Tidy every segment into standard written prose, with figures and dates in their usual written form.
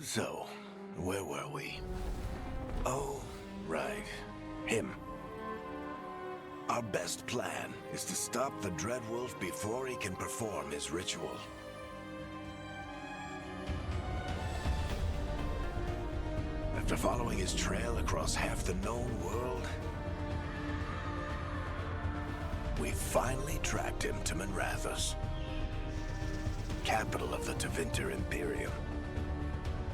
So, where were we? Oh, right. Him. Our best plan is to stop the Dreadwolf before he can perform his ritual. After following his trail across half the known world, we finally tracked him to Minrathous, capital of the Tevinter Imperium.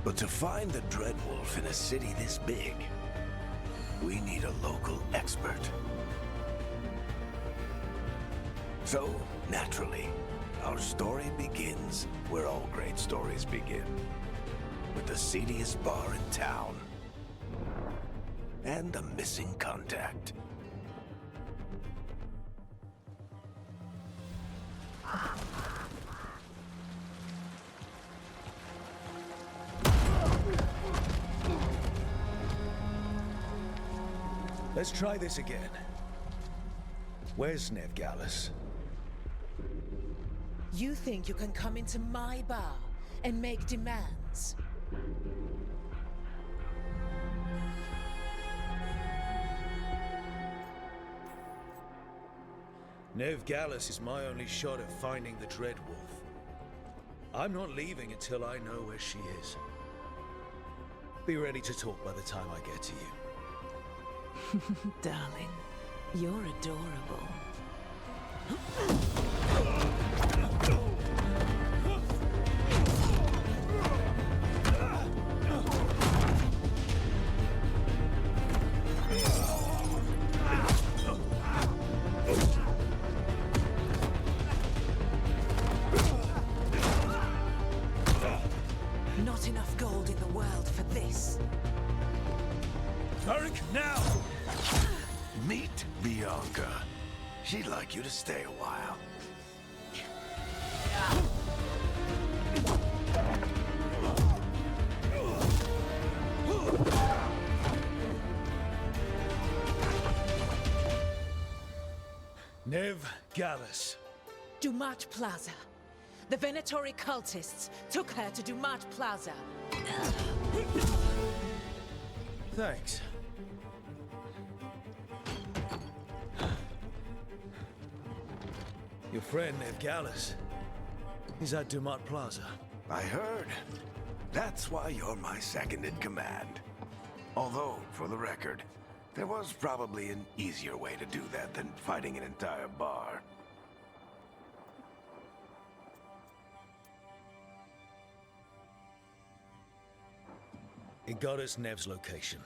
But to find the Dreadwolf in a city this big, we need a local expert. So, naturally, our story begins where all great stories begin. With the seediest bar in town. And a missing contact. Let's try this again. Where's Nevgalis? You think you can come into my bar and make demands? Nevgalis is my only shot at finding the Dreadwolf. I'm not leaving until I know where she is. Be ready to talk by the time I get to you. Darling, you're adorable. Not enough gold in the world for this. Varric, now! Meet Bianca. She'd like you to stay a while. Nevgalis. Dumat Plaza. The Venatori cultists took her to Dumat Plaza. Thanks. Your friend Nevgalis. He's at Dumat Plaza. I heard. That's why you're my second in command. Although, for the record, there was probably an easier way to do that than fighting an entire bar. It got us Nev's location.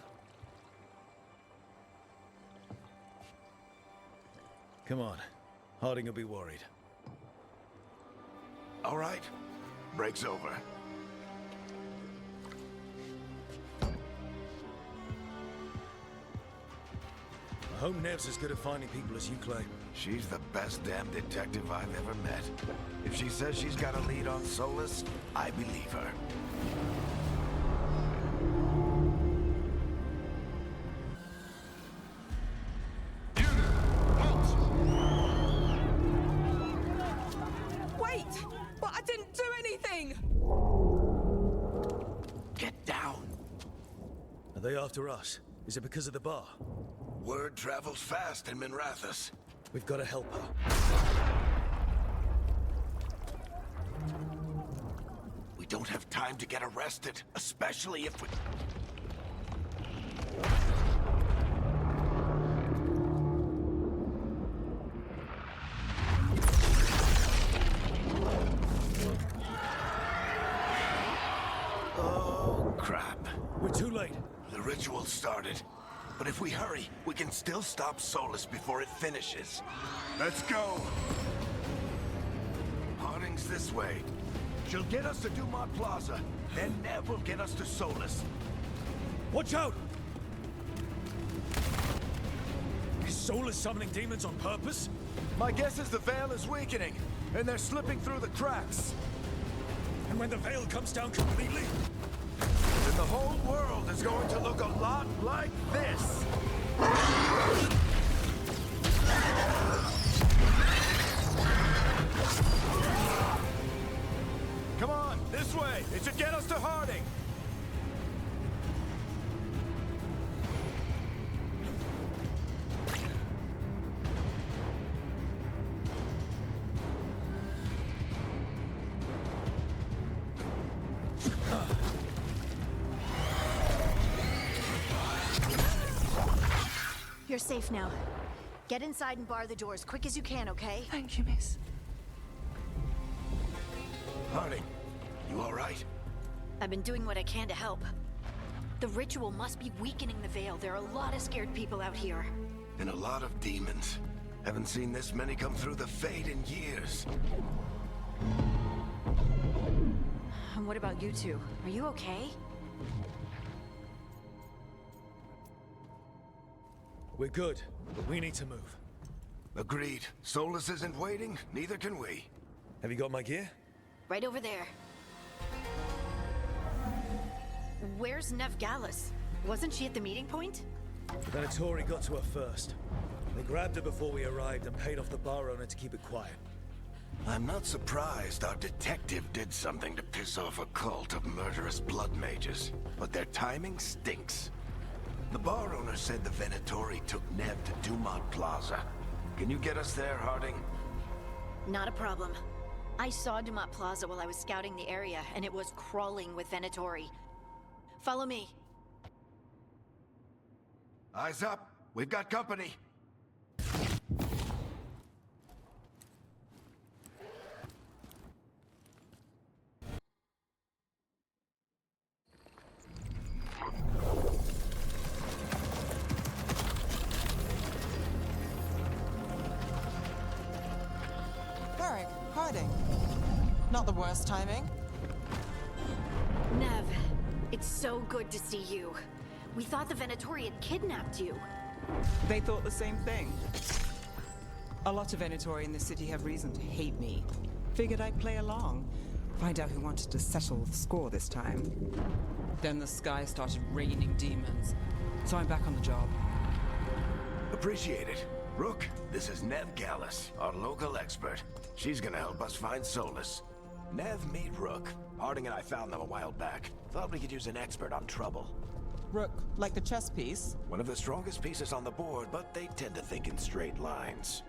Come on. Harding will be worried. All right. Break's over. I hope Nev's as good at finding people as you claim. She's the best damn detective I've ever met. If she says she's got a lead on Solus, I believe her. Wait! But I didn't do anything! Get down! Are they after us? Is it because of the bar? Word travels fast in Minrathous. We've got to help her. We don't have time to get arrested, especially if we... Oh, crap. We're too late. The ritual started. But if we hurry, we can still stop Solus before it finishes. Let's go! Harding's this way. She'll get us to Dumat Plaza, then Nev will get us to Solus. Watch out! Is Solus summoning demons on purpose? My guess is the veil is weakening, and they're slipping through the cracks. And when the veil comes down completely? Then the whole world is going to look a lot like this. Come on, this way. It should get us to Harding. You're safe now. Get inside and bar the doors quick as you can, okay? Thank you, miss. Harding, you all right? I've been doing what I can to help. The ritual must be weakening the Veil. There are a lot of scared people out here. And a lot of demons. Haven't seen this many come through the Fade in years. And what about you two? Are you okay? We're good, but we need to move. Agreed. Solus isn't waiting, neither can we. Have you got my gear? Right over there. Where's Nev Gallus? Wasn't she at the meeting point? The Venatori got to her first. They grabbed her before we arrived and paid off the bar owner to keep it quiet. I'm not surprised our detective did something to piss off a cult of murderous blood mages, but their timing stinks. The bar owner said the Venatori took Nev to Dumont Plaza. Can you get us there, Harding? Not a problem. I saw Dumont Plaza while I was scouting the area, and it was crawling with Venatori. Follow me. Eyes up. We've got company. Harding. Not the worst timing. Nev, it's so good to see you. We thought the Venatori had kidnapped you. They thought the same thing. A lot of Venatori in the city have reason to hate me. Figured I'd play along. Find out who wanted to settle the score this time. Then the sky started raining demons. So I'm back on the job. Appreciate it. Rook, this is Nev Gallus, our local expert. She's gonna help us find Solus. Nev, meet Rook. Harding and I found them a while back. Thought we could use an expert on trouble. Rook, like the chess piece? One of the strongest pieces on the board, but they tend to think in straight lines.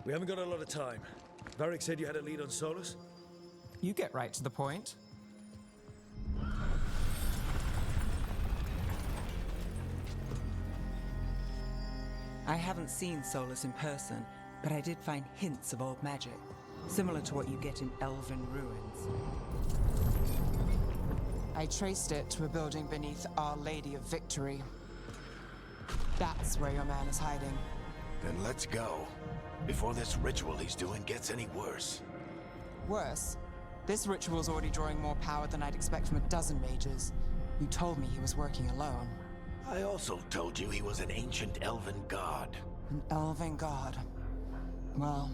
We haven't got a lot of time. Varric said you had a lead on Solus? You get right to the point. I haven't seen Solus in person, but I did find hints of old magic, similar to what you get in elven ruins. I traced it to a building beneath Our Lady of Victory. That's where your man is hiding. Then let's go. Before this ritual he's doing gets any worse. Worse, this ritual's already drawing more power than I'd expect from a dozen mages. You told me he was working alone. I also told you he was an ancient elven god. An elven god. Well,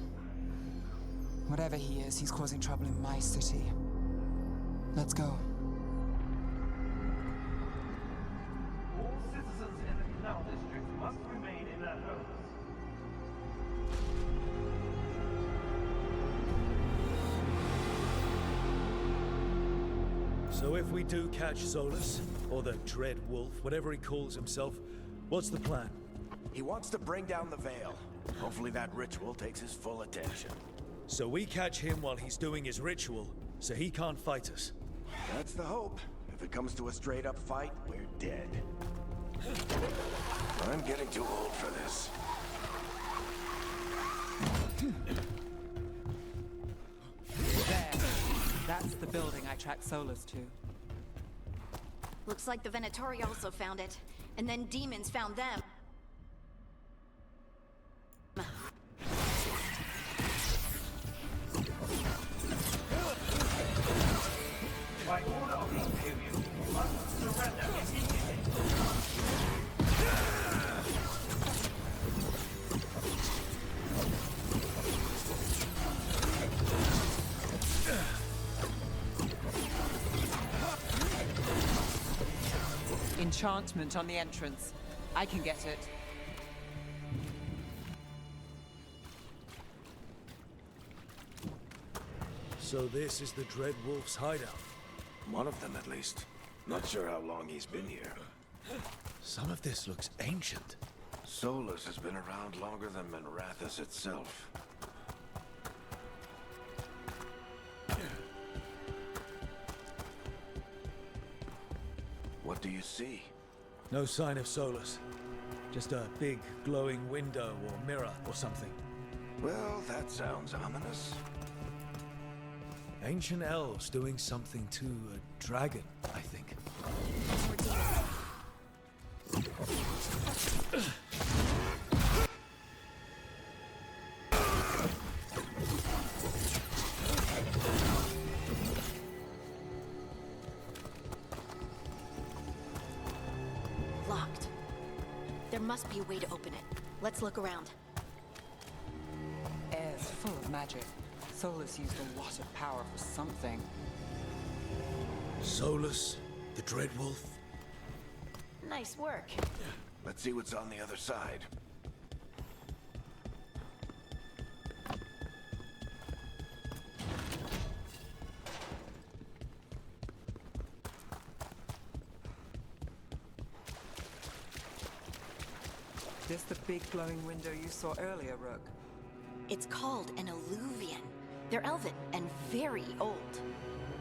whatever he is, he's causing trouble in my city. Let's go. All citizens in the Canal District must remain in their homes. So if we do catch Solus, or the Dread Wolf, whatever he calls himself, what's the plan? He wants to bring down the Veil. Hopefully that ritual takes his full attention. So we catch him while he's doing his ritual, so he can't fight us. That's the hope. If it comes to a straight-up fight, we're dead. I'm getting too old for this. There. That's the building I tracked Solus to. Looks like the Venatori also found it. And then demons found them. By order of the Imperium, you must surrender immediately. Enchantment on the entrance. I can get it. So this is the Dread Wolf's hideout. One of them, at least. Not sure how long he's been here. Some of this looks ancient. Solus has been around longer than Minrathous itself. What do you see? No sign of Solus. Just a big glowing window or mirror or something. Well, that sounds ominous. Ancient elves doing something to a dragon, I think. More demons. Locked. There must be a way to open it. Let's look around. Air's full of magic. Solus used a lot of power for something. Solus, the Dreadwolf. Nice work. Let's see what's on the other side. This the big glowing window you saw earlier, Rook? It's called an alluvian. They're elven and very old.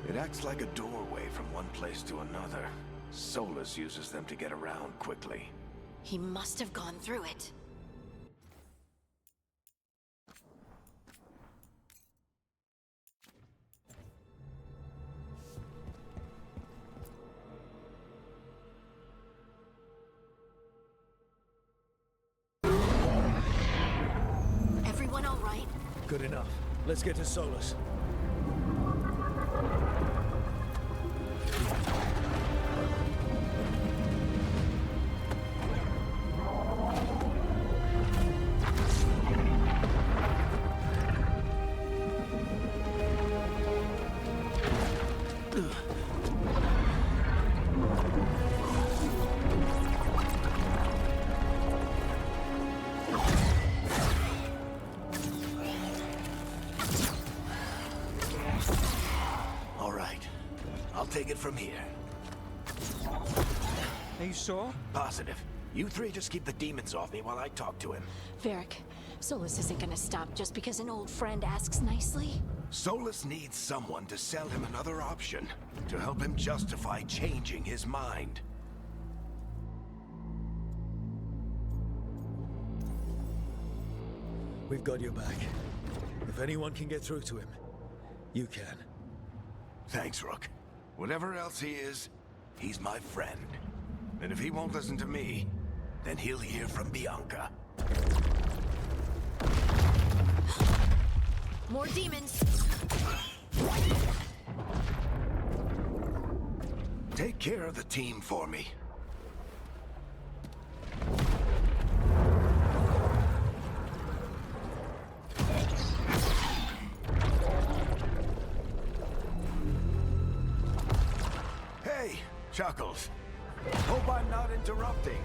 It acts like a doorway from one place to another. Solus uses them to get around quickly. He must have gone through it. Everyone all right? Good enough. Let's get to Solus. All right. I'll take it from here. Are you sure? Positive. You three just keep the demons off me while I talk to him. Varric, Solus isn't gonna stop just because an old friend asks nicely. Solus needs someone to sell him another option, to help him justify changing his mind. We've got your back. If anyone can get through to him, you can. Thanks, Rook. Whatever else he is, he's my friend. And if he won't listen to me, then he'll hear from Bianca. More demons! Take care of the team for me. Hey, Chuckles. Hope I'm not interrupting.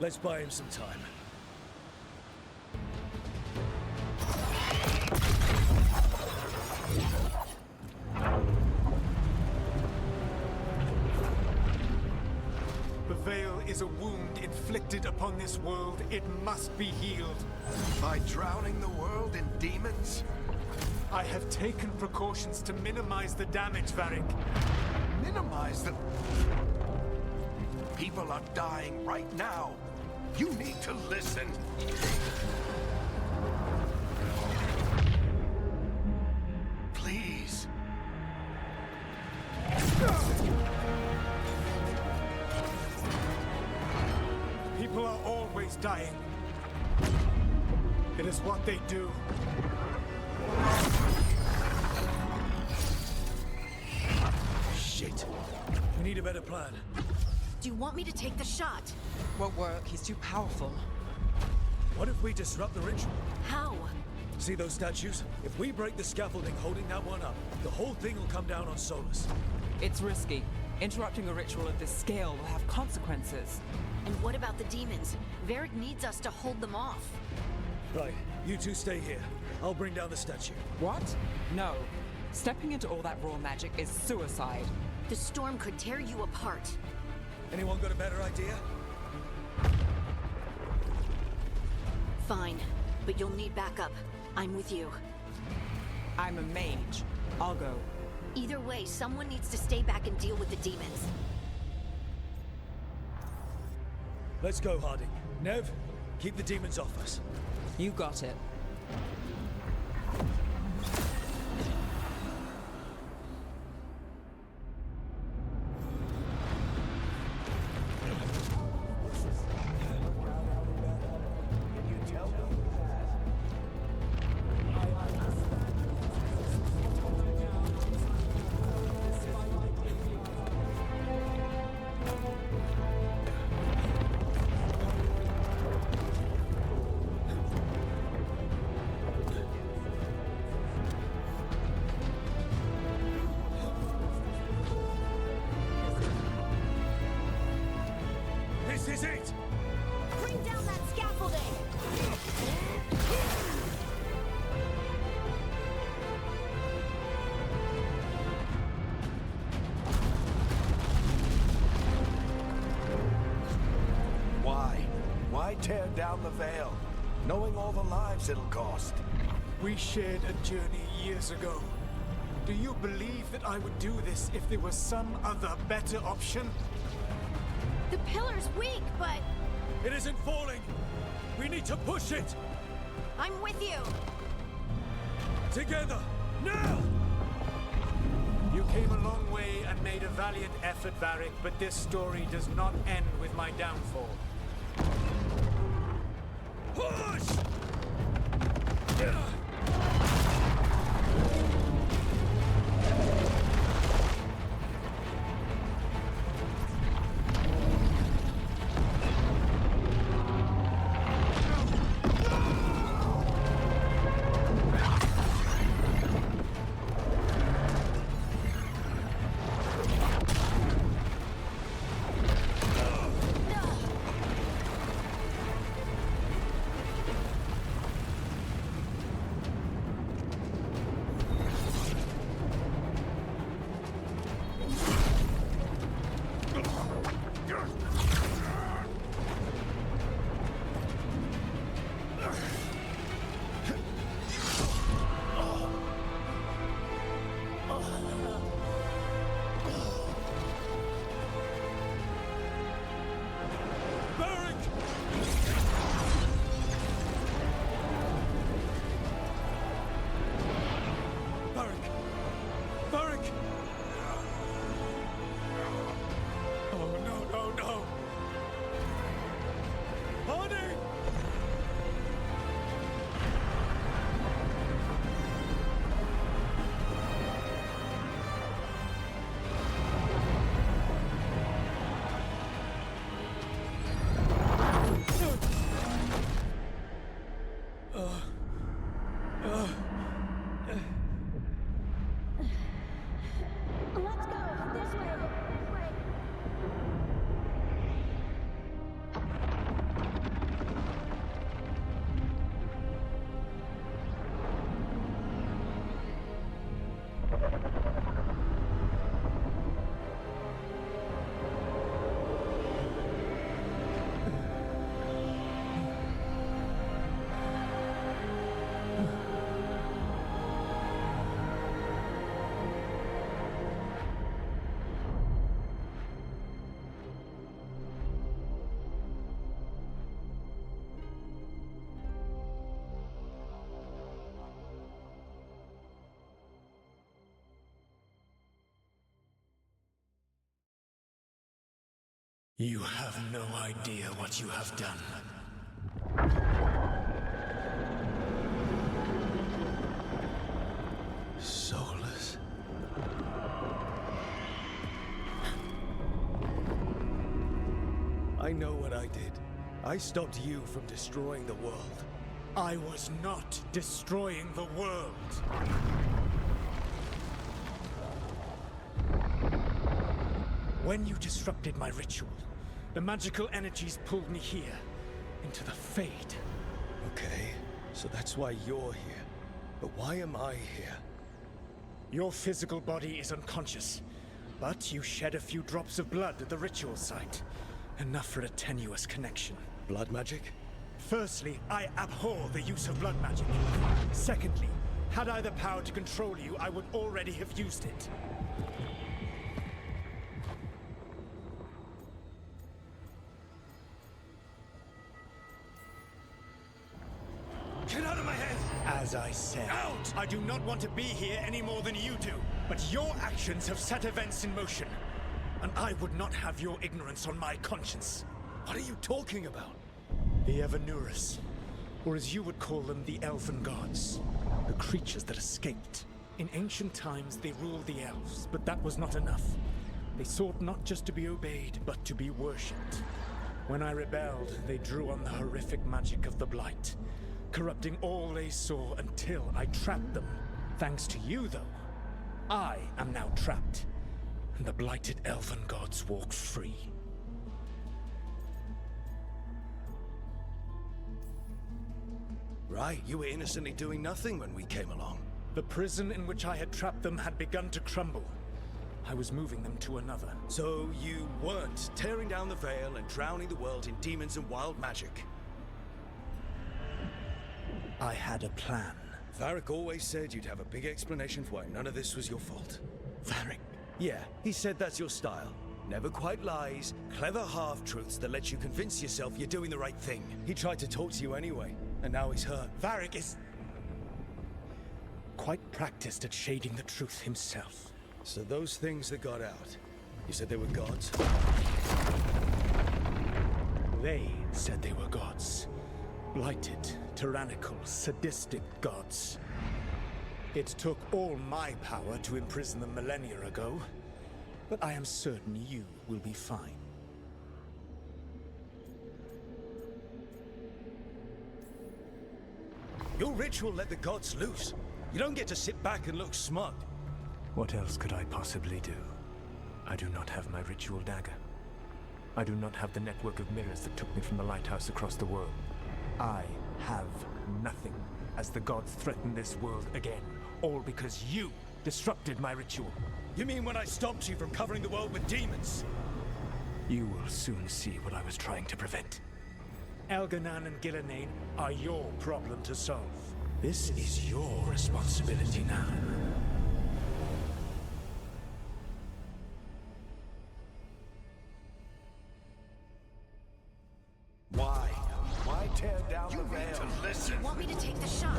Let's buy him some time. The veil is a wound inflicted upon this world. It must be healed. By drowning the world in demons? I have taken precautions to minimize the damage, Varric. Minimize the... People are dying right now. You need to listen. Please. People are always dying. It is what they do. Shit. We need a better plan. Do you want me to take the shot? Won't work. He's too powerful. What if we disrupt the ritual? How? See those statues? If we break the scaffolding holding that one up, the whole thing will come down on Solus. It's risky. Interrupting a ritual of this scale will have consequences. And what about the demons? Varric needs us to hold them off. Right, you two stay here. I'll bring down the statue. What? No. Stepping into all that raw magic is suicide. The storm could tear you apart. Anyone got a better idea? Fine, but you'll need backup. I'm with you. I'm a mage. I'll go. Either way, someone needs to stay back and deal with the demons. Let's go, Harding. Nev, keep the demons off us. You got it. This is it! Bring down that scaffolding! Why? Why tear down the veil? Knowing all the lives it'll cost. We shared a journey years ago. Do you believe that I would do this if there was some other better option? The pillar's weak, but It isn't falling! We need to push it! I'm with you! Together! Now! You came a long way and made a valiant effort, Varric, but this story does not end with my downfall. Push! Let's go! This way! This way! You have no idea what you have done. Soulless. I know what I did. I stopped you from destroying the world. I was not destroying the world. When you disrupted my ritual, the magical energies pulled me here, into the Fade. Okay, so that's why you're here. But why am I here? Your physical body is unconscious. But you shed a few drops of blood at the ritual site. Enough for a tenuous connection. Blood magic? Firstly, I abhor the use of blood magic. Secondly, had I the power to control you, I would already have used it. Get out of my head! As I said, Out! I do not want to be here any more than you do. But your actions have set events in motion. And I would not have your ignorance on my conscience. What are you talking about? The Evanurus, or as you would call them, the Elven Gods. The creatures that escaped. In ancient times, they ruled the elves, but that was not enough. They sought not just to be obeyed, but to be worshipped. When I rebelled, they drew on the horrific magic of the Blight, corrupting all they saw until I trapped them. Thanks to you, though, I am now trapped, and the blighted Elven Gods walk free. Right, you were innocently doing nothing when we came along. The prison in which I had trapped them had begun to crumble. I was moving them to another. So you weren't tearing down the veil and drowning the world in demons and wild magic. I had a plan. Varric always said you'd have a big explanation for why none of this was your fault. Varric? Yeah, he said that's your style. Never quite lies, clever half-truths that let you convince yourself you're doing the right thing. He tried to talk to you anyway, and now he's hurt. Varric is quite practiced at shading the truth himself. So those things that got out, you said they were gods? They said they were gods. Blighted, tyrannical, sadistic gods. It took all my power to imprison them millennia ago, but I am certain you will be fine. Your ritual let the gods loose. You don't get to sit back and look smug. What else could I possibly do? I do not have my ritual dagger. I do not have the network of mirrors that took me from the lighthouse across the world. I have nothing as the gods threaten this world again, all because you disrupted my ritual. You mean when I stopped you from covering the world with demons? You will soon see what I was trying to prevent. Elganan and Gillenane are your problem to solve. This is your responsibility now. Why? Why tear down the veil? Listen. Want me to take the shot?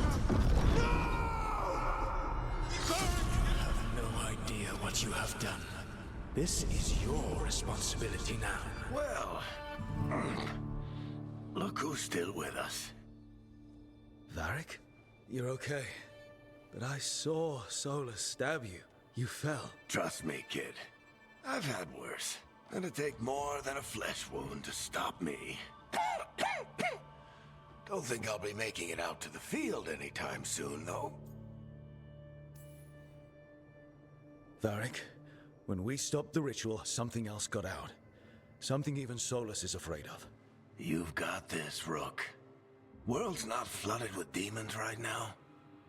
You have no idea what you have done. This is your responsibility now. Well, look who's still with us. Varric? You're okay. But I saw Solus stab you. You fell. Trust me, kid. I've had worse. It'd take more than a flesh wound to stop me. Don't think I'll be making it out to the field anytime soon, though. Varric, when we stopped the ritual, something else got out. Something even Solus is afraid of. You've got this, Rook. World's not flooded with demons right now.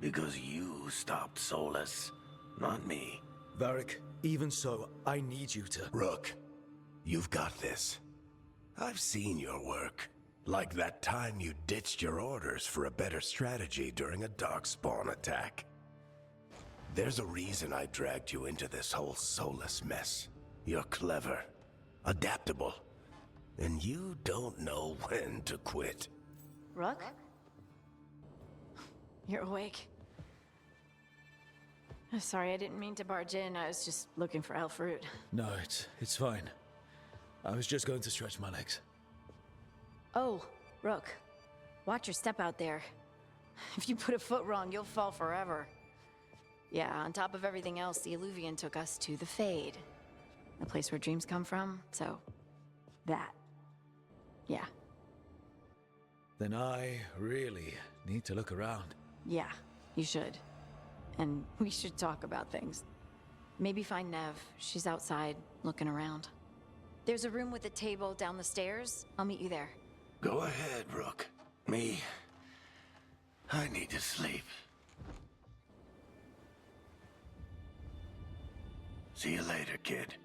Because you stopped Solus, not me. Varric, even so, I need you to... Rook, you've got this. I've seen your work. Like that time you ditched your orders for a better strategy during a darkspawn attack. There's a reason I dragged you into this whole Solus mess. You're clever, adaptable, and you don't know when to quit. Rook? You're awake. Sorry, I didn't mean to barge in. I was just looking for elf fruit. No, it's fine. I was just going to stretch my legs. Oh, Rook. Watch your step out there. If you put a foot wrong, you'll fall forever. Yeah, on top of everything else, the Illuvian took us to the Fade. The place where dreams come from, so... that. Yeah. Then I really need to look around. Yeah, you should. And we should talk about things. Maybe find Nev. She's outside, looking around. There's a room with a table down the stairs. I'll meet you there. Go ahead, Rook. Me, I need to sleep. See you later, kid.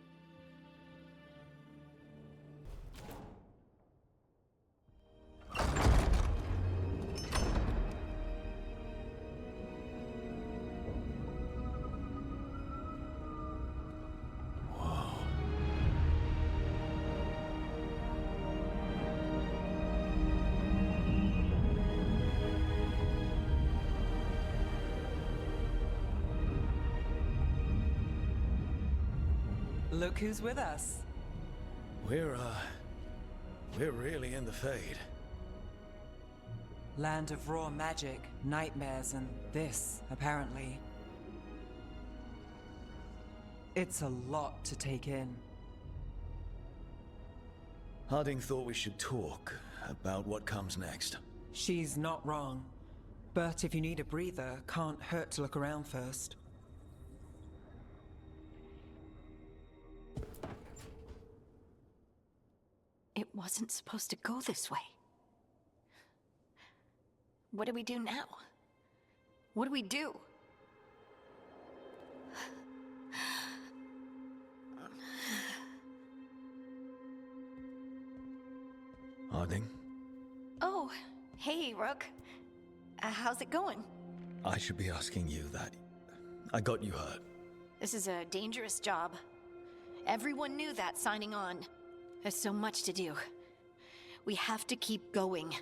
Look who's with us. We're really in the Fade. Land of raw magic, nightmares, and this, apparently. It's a lot to take in. Harding thought we should talk about what comes next. She's not wrong. But if you need a breather, can't hurt to look around first. It wasn't supposed to go this way. What do we do now? What do we do? Harding, Oh, hey, Rook. How's it going? I should be asking you that. I got you hurt. This is a dangerous job. Everyone knew that signing on. There's so much to do. We have to keep going.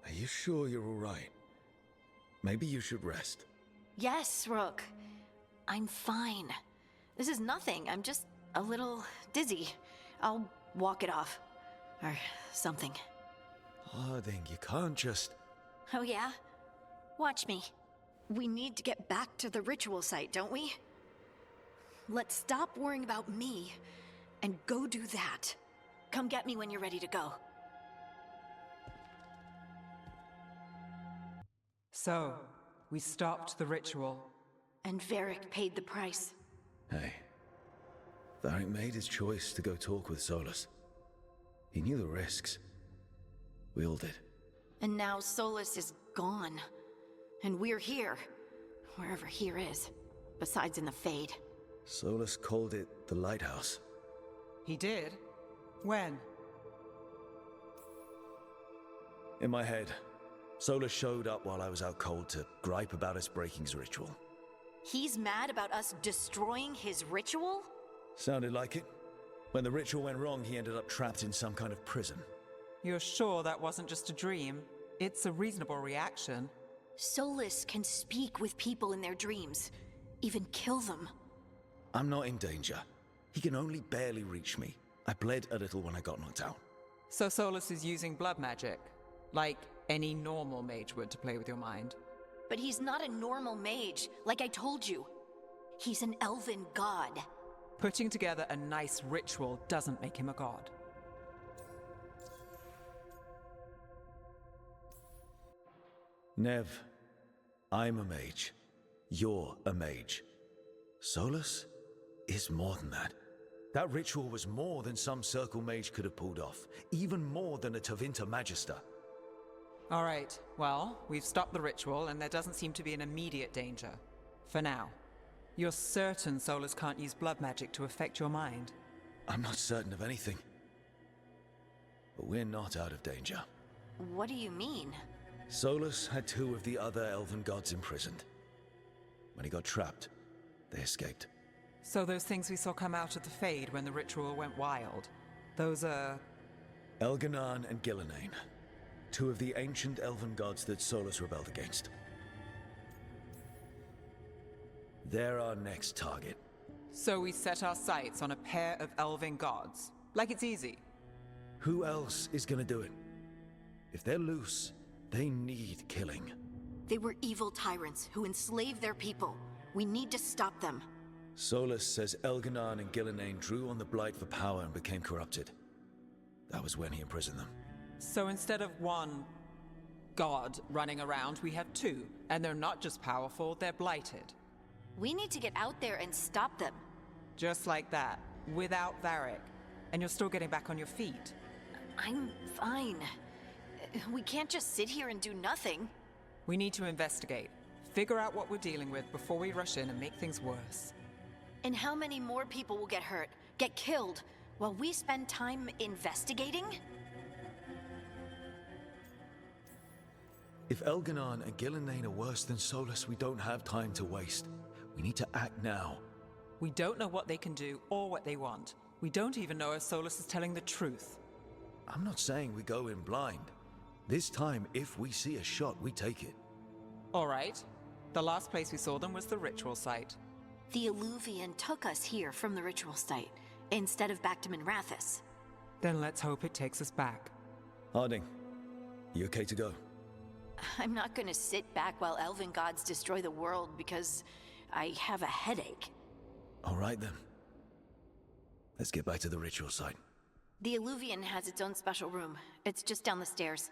Are you sure you're all right? Maybe you should rest. Yes, Rook. I'm fine. This is nothing. I'm just a little dizzy. I'll walk it off. Or something. Harding, you can't just... Oh yeah? Watch me. We need to get back to the ritual site, don't we? Let's stop worrying about me and go do that. Come get me when you're ready to go. So, we stopped the ritual. And Varric paid the price. Hey. Varric made his choice to go talk with Solus. He knew the risks. We all did. And now Solus is gone. And we're here. Wherever here is. Besides in the Fade. Solus called it the Lighthouse. He did? When? In my head, Solus showed up while I was out cold to gripe about us breaking his ritual. He's mad about us destroying his ritual? Sounded like it. When the ritual went wrong, he ended up trapped in some kind of prison. You're sure that wasn't just a dream? It's a reasonable reaction. Solus can speak with people in their dreams. Even kill them. I'm not in danger. He can only barely reach me. I bled a little when I got knocked out. So Solus is using blood magic? Like any normal mage would to play with your mind? But he's not a normal mage, like I told you. He's an elven god. Putting together a nice ritual doesn't make him a god. Nev, I'm a mage. You're a mage. Solus is more than that. That ritual was more than some circle mage could have pulled off. Even more than a Tevinter Magister. All right, well, we've stopped the ritual and there doesn't seem to be an immediate danger. For now. You're certain Solus can't use blood magic to affect your mind? I'm not certain of anything. But we're not out of danger. What do you mean? Solus had two of the other elven gods imprisoned. When he got trapped, they escaped. So those things we saw come out of the Fade when the ritual went wild, those are... Elganan and Gillenane. Two of the ancient elven gods that Solus rebelled against. They're our next target. So we set our sights on a pair of elven gods. Like it's easy. Who else is gonna do it? If they're loose, they need killing. They were evil tyrants who enslaved their people. We need to stop them. Solus says Elganan and Gillenane drew on the Blight for power and became corrupted. That was when he imprisoned them. So instead of one god running around, we have two. And they're not just powerful, they're blighted. We need to get out there and stop them. Just like that, without Varric. And you're still getting back on your feet. I'm fine. We can't just sit here and do nothing. We need to investigate. Figure out what we're dealing with before we rush in and make things worse. And how many more people will get hurt, get killed, while we spend time investigating? If Elganan and Gillenane are worse than Solus, we don't have time to waste. We need to act now. We don't know what they can do or what they want. We don't even know if Solus is telling the truth. I'm not saying we go in blind. This time, if we see a shot, we take it. All right. The last place we saw them was the ritual site. The Illuvian took us here from the ritual site, instead of back to Minrathous. Then let's hope it takes us back. Harding, you okay to go? I'm not gonna sit back while elven gods destroy the world because I have a headache. All right then. Let's get back to the ritual site. The Illuvian has its own special room. It's just down the stairs.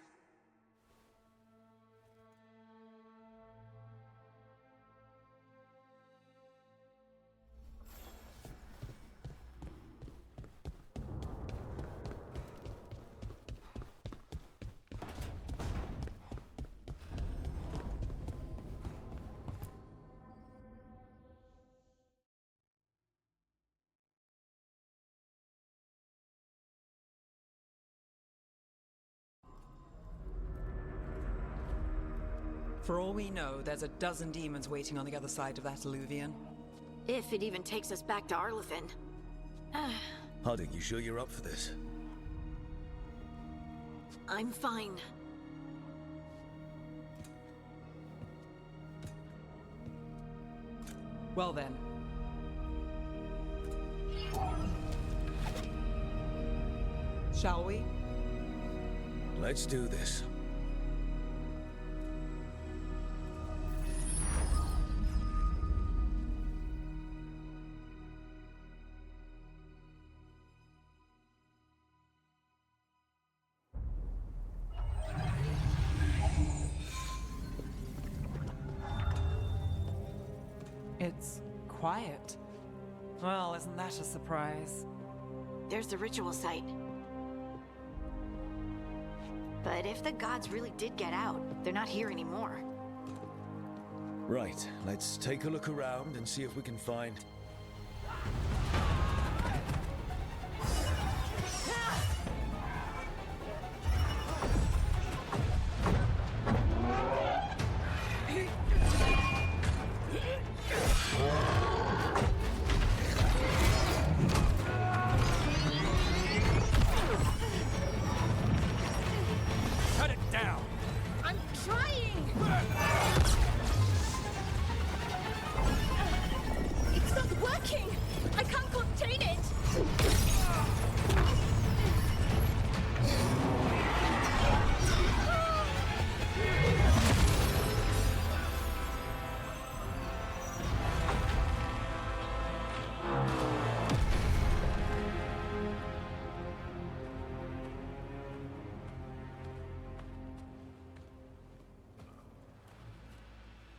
For all we know, there's a dozen demons waiting on the other side of that Illuvian. If it even takes us back to Arlethan. Harding, you sure you're up for this? I'm fine. Well then. Shall we? Let's do this. It's quiet. Well, isn't that a surprise? There's the ritual site. But if the gods really did get out, they're not here anymore. Right, let's take a look around and see if we can find...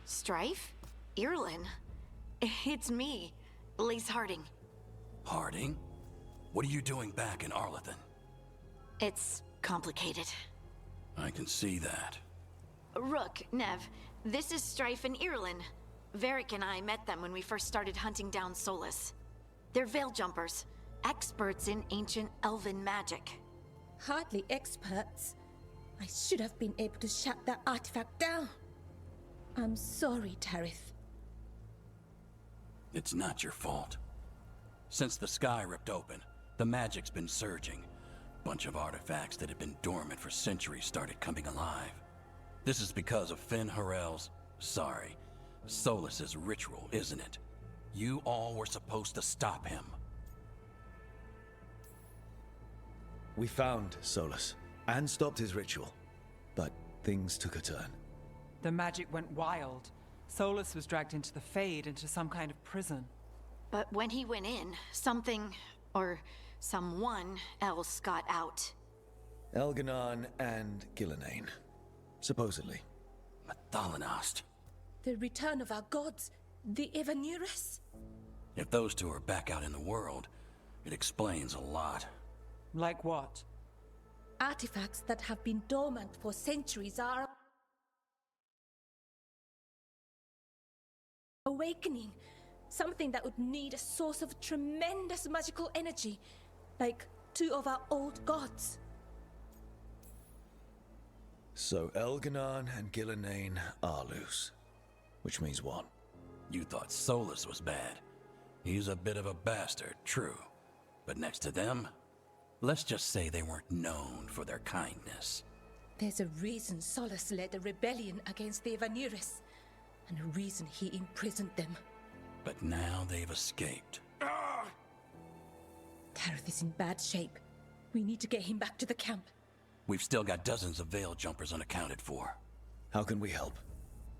Strife? Irlin? It's me, Lace Harding. Harding? What are you doing back in Arlethan? It's complicated. I can see that. Rook, Nev, this is Strife and Irlin. Varric and I met them when we first started hunting down Solus. They're veil jumpers, experts in ancient elven magic. Hardly experts. I should have been able to shut that artifact down. I'm sorry, Tarith. It's not your fault. Since the sky ripped open, the magic's been surging. Bunch of artifacts that had been dormant for centuries started coming alive. This is because of Finn Harel's... sorry, Solus's ritual, isn't it? You all were supposed to stop him. We found Solus, and stopped his ritual. But things took a turn. The magic went wild. Solus was dragged into the Fade, into some kind of prison. But when he went in, something, or someone else got out. Elganon and Gillenane. Supposedly. Mathalanost. The return of our gods, the Evanurus? If those two are back out in the world, it explains a lot. Like what? Artifacts that have been dormant for centuries are awakening. Something that would need a source of tremendous magical energy, like two of our old gods. So Elganon and Gillenane are loose. Which means what? You thought Solus was bad. He's a bit of a bastard, true. But next to them, let's just say they weren't known for their kindness. There's a reason Solus led a rebellion against the Evanurus. and the reason he imprisoned them. But now they've escaped. Tareth is in bad shape. We need to get him back to the camp. We've still got dozens of veil jumpers unaccounted for. How can we help?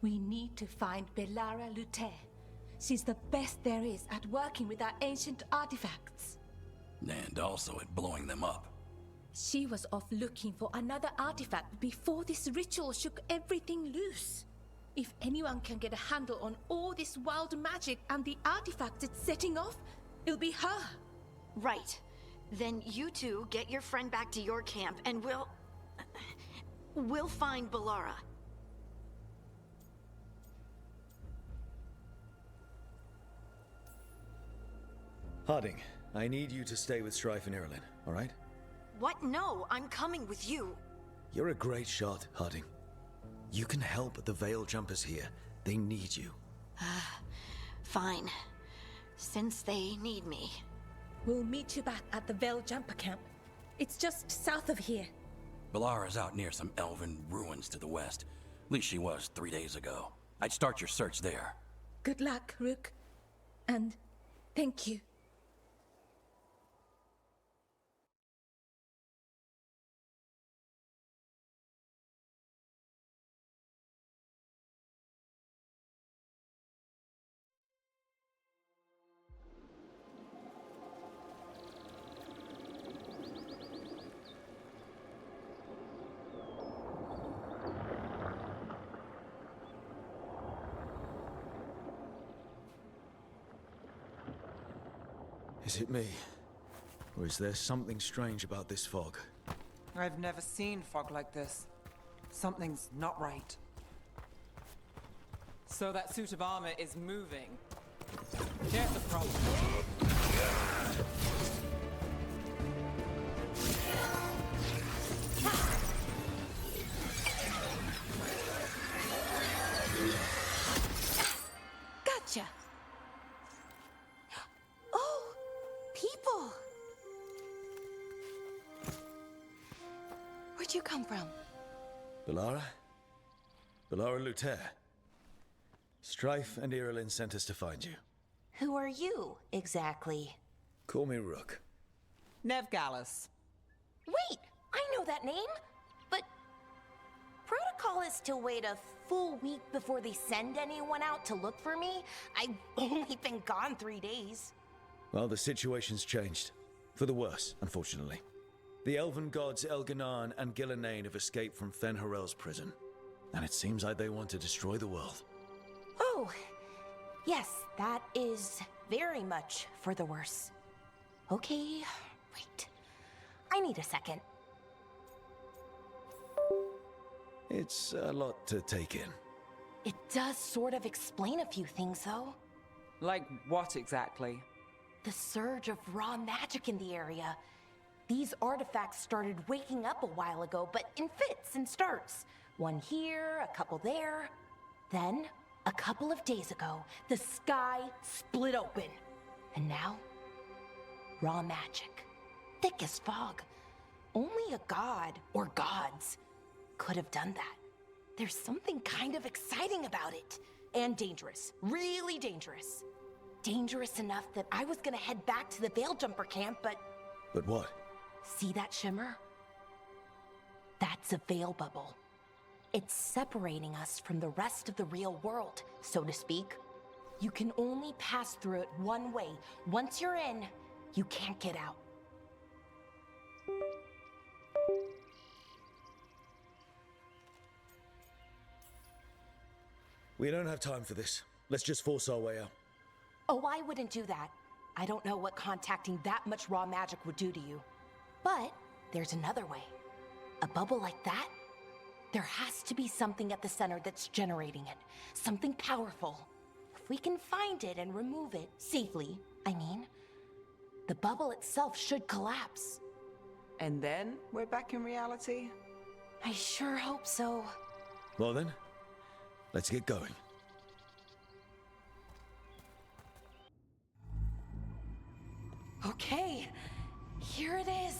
We need to find Belara Lute. She's the best there is at working with our ancient artifacts. And also at blowing them up. She was off looking for another artifact before this ritual shook everything loose. If anyone can get a handle on all this wild magic and the artifacts it's setting off, it'll be her. Right. Then you two get your friend back to your camp and we'll find Belara. Harding, I need you to stay with Strife and Irilyn, all right? What? No, I'm coming with you. You're a great shot, Harding. You can help the Veil Jumpers here. They need you. Fine. Since they need me. We'll meet you back at the Veil Jumper camp. It's just south of here. Belara's out near some elven ruins to the west. At least she was 3 days ago. I'd start your search there. Good luck, Rook. And thank you. Is it me? Or is there something strange about this fog? I've never seen fog like this. Something's not right. So that suit of armor is moving. Here's the problem. Gotcha. Oh, people. Where'd you come from? Belara? Belara Luther. Strife and Irilyn sent us to find you. Who are you, exactly? Call me Rook. Nev Gallus. Wait, I know that name, but protocol is to wait a full week before they send anyone out to look for me. I've only been gone 3 days. Well, the situation's changed. For the worse, unfortunately. The elven gods Elganan and Gillenane have escaped from Fen'Harel's prison. And it seems like they want to destroy the world. Oh, yes, that is very much for the worse. Okay, wait. I need a second. It's a lot to take in. It does sort of explain a few things, though. Like what exactly? The surge of raw magic in the area. These artifacts started waking up a while ago, but in fits and starts. One here, a couple there. Then, a couple of days ago, the sky split open. And now, raw magic. Thick as fog. Only a god, or gods, could have done that. There's something kind of exciting about it. And dangerous. Really dangerous. Dangerous enough that I was gonna head back to the Veil Jumper camp, but... But what? See that shimmer? That's a veil bubble. It's separating us from the rest of the real world, so to speak. You can only pass through it one way. Once you're in, you can't get out. We don't have time for this. Let's just force our way out. Oh, I wouldn't do that. I don't know what contacting that much raw magic would do to you. But there's another way. A bubble like that? There has to be something at the center that's generating it. Something powerful. If we can find it and remove it, safely, I mean, the bubble itself should collapse. And then we're back in reality? I sure hope so. Well then, let's get going. Okay, here it is.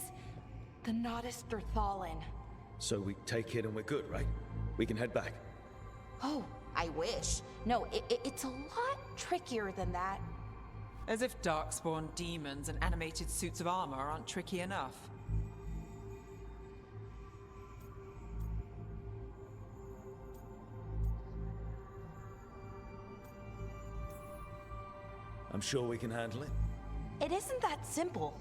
The Nodus Derthalin. So we take it and we're good, right? We can head back. Oh, I wish. No, it's a lot trickier than that. As if darkspawn demons and animated suits of armor aren't tricky enough. I'm sure we can handle it. It isn't that simple.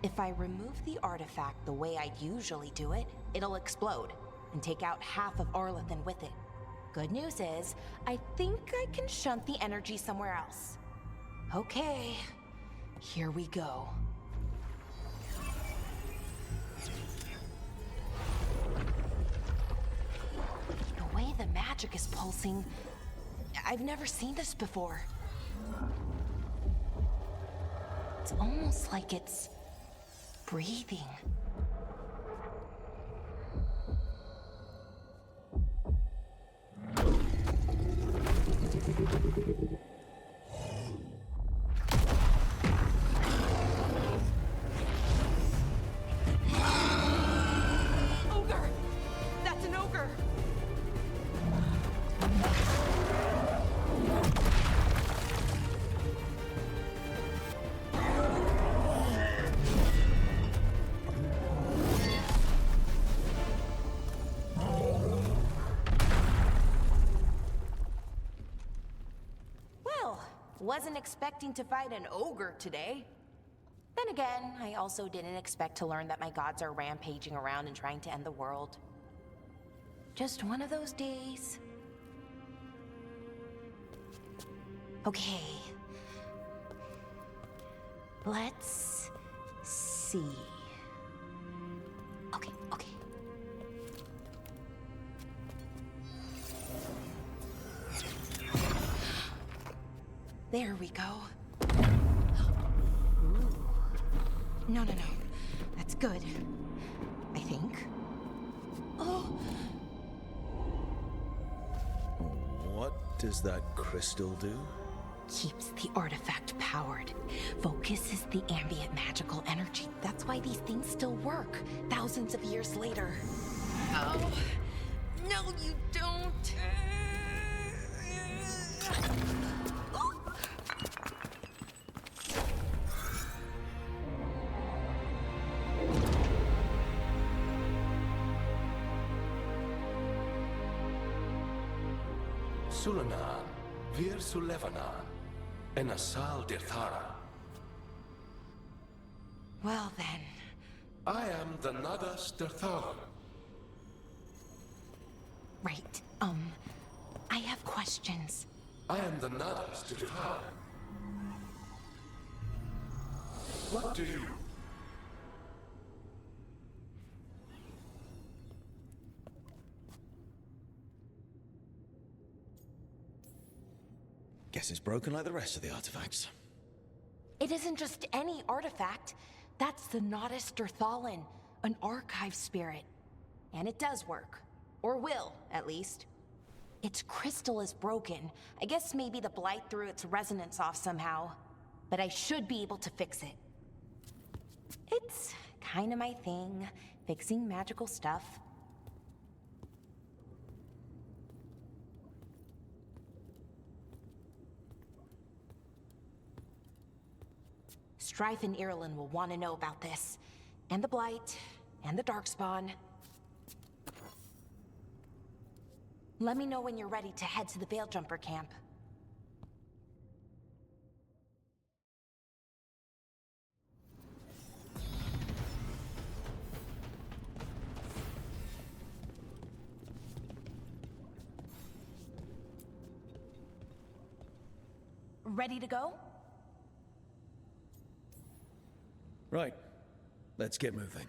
If I remove the artifact the way I'd usually do it, it'll explode and take out half of Arlathan with it. Good news is, I think I can shunt the energy somewhere else. Okay, here we go. The way the magic is pulsing, I've never seen this before. It's almost like it's breathing. Ogre! That's an ogre! Wasn't expecting to fight an ogre today. Then again, I also didn't expect to learn that my gods are rampaging around and trying to end the world. Just one of those days. Okay. Let's see. Okay. There we go. Ooh. No. That's good. I think. Oh! What does that crystal do? Keeps the artifact powered. Focuses the ambient magical energy. That's why these things still work, thousands of years later. Oh. No, you don't. Sulanan, Vir Sulevanan, and Asal Dirthara. Well then. I am the Nadas Dirtharan. Right. I have questions. I am the Nadas Dirtharan. What do you... Guess it's broken like the rest of the artifacts. It isn't just any artifact. That's the Nadas Dirthalan, an archive spirit. And it does work. Or will, at least. Its crystal is broken. I guess maybe the blight threw its resonance off somehow. But I should be able to fix it. It's kinda my thing, fixing magical stuff. Strife and Irulan will want to know about this. And the Blight, and the Darkspawn. Let me know when you're ready to head to the Veil-Jumper camp. Ready to go? Right. Let's get moving.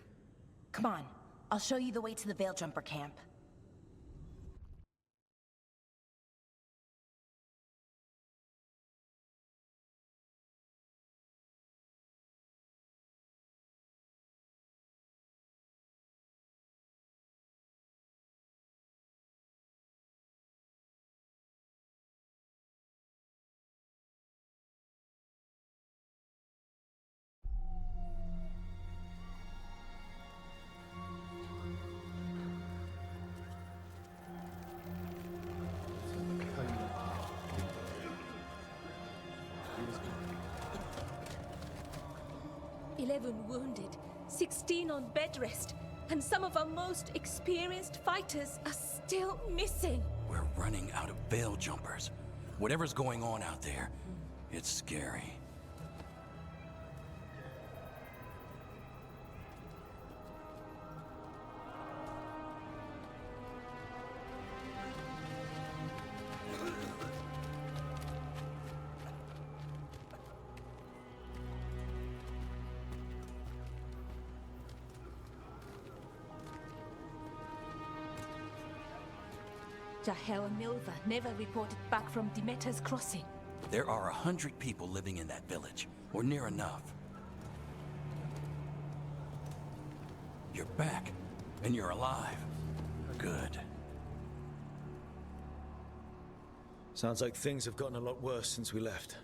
Come on. I'll show you the way to the Veil-Jumper camp. 11 wounded, 16 on bed rest, and some of our most experienced fighters are still missing. We're running out of veil jumpers. Whatever's going on out there, it's scary. Jahel and Milva never reported back from Demeter's crossing. There are 100 people living in that village, or near enough. You're back, and you're alive. Good. Sounds like things have gotten a lot worse since we left.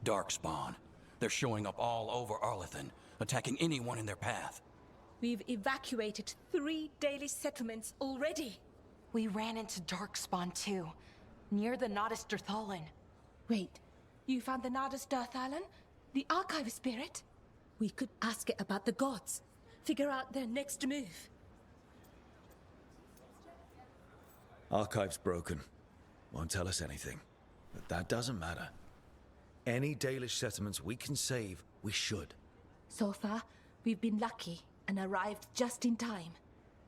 Darkspawn. They're showing up all over Arlethan, attacking anyone in their path. We've evacuated 3 Dalish settlements already. We ran into Darkspawn too, near the Nodus Dirthalin. Wait, you found the Nardus Darthalan? The archive spirit? We could ask it about the gods. Figure out their next move. Archive's broken. Won't tell us anything. But that doesn't matter. Any Dalish settlements we can save, we should. So far, we've been lucky and arrived just in time.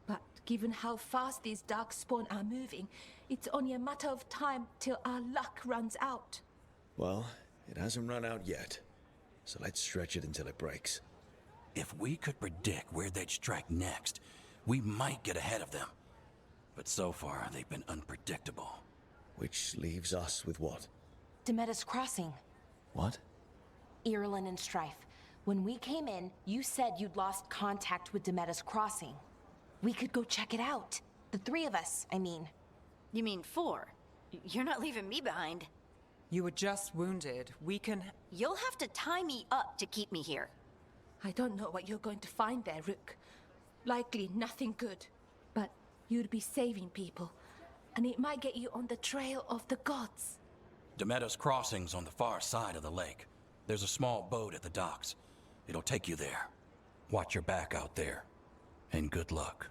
But given how fast these Darkspawn are moving, it's only a matter of time till our luck runs out. Well, it hasn't run out yet. So let's stretch it until it breaks. If we could predict where they'd strike next, we might get ahead of them. But so far, they've been unpredictable. Which leaves us with what? Demeter's Crossing. What? Irulan and Strife. When we came in, you said you'd lost contact with Demeter's Crossing. We could go check it out. The 3 of us, I mean. You mean 4? You're not leaving me behind. You were just wounded. We can... You'll have to tie me up to keep me here. I don't know what you're going to find there, Rook. Likely nothing good. But you'd be saving people, and it might get you on the trail of the gods. Demeter's Crossing's on the far side of the lake. There's a small boat at the docks. It'll take you there. Watch your back out there, and good luck.